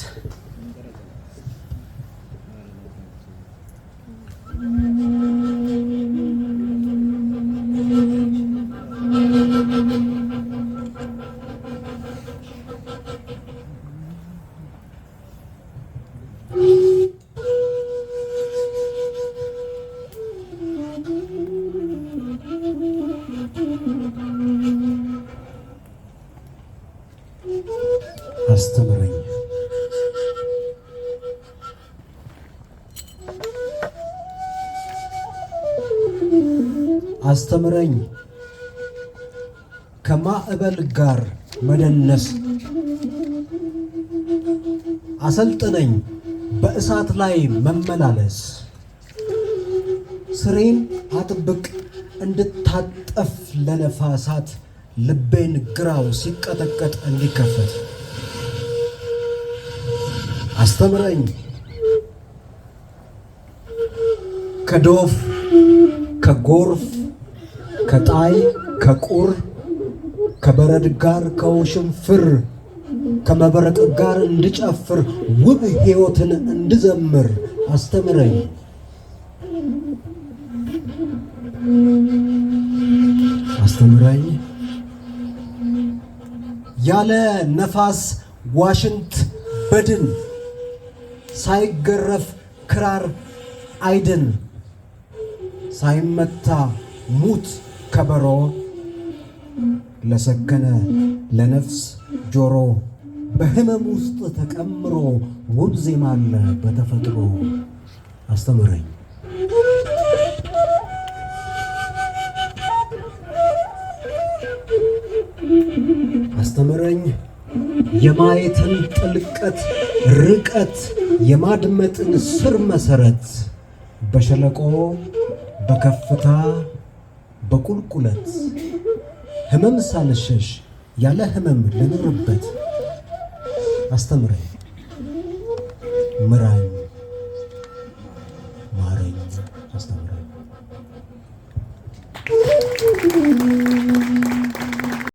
አልኳት። አስተምረኝ አስተምረኝ ከማዕበል ጋር መደነስ፣ አሰልጥነኝ በእሳት ላይ መመላለስ፣ ስሬን አጥብቅ እንድታጠፍ ለነፋሳት፣ ልቤን ግራው ሲቀጠቀጥ እንዲከፈት። አስተምረኝ ከዶፍ ከጎርፍ ከጣይ ከቁር ከበረድ ጋር ከውሽንፍር ከመብረቅ ጋር እንድጨፍር ውብ ሕይወትን እንድዘምር አስተምረኝ። አስተምረኝ ያለ ነፋስ ዋሽንት በድን ሳይገረፍ ክራር አይድን ሳይመታ ሙት ከበሮ ለሰከነ ለነፍስ ጆሮ በህመም ውስጥ ተቀምሮ ውብ ዜማ አለ በተፈጥሮ። አስተምረኝ አስተምረኝ የማየትን ጥልቀት ርቀት የማድመጥን ስር መሰረት በሸለቆ በከፍታ በቁልቁለት ህመም ሳልሸሽ ያለ ህመም ልኖርበት። አስተምረኝ ምራኝ ማረኝ አስተምረኝ።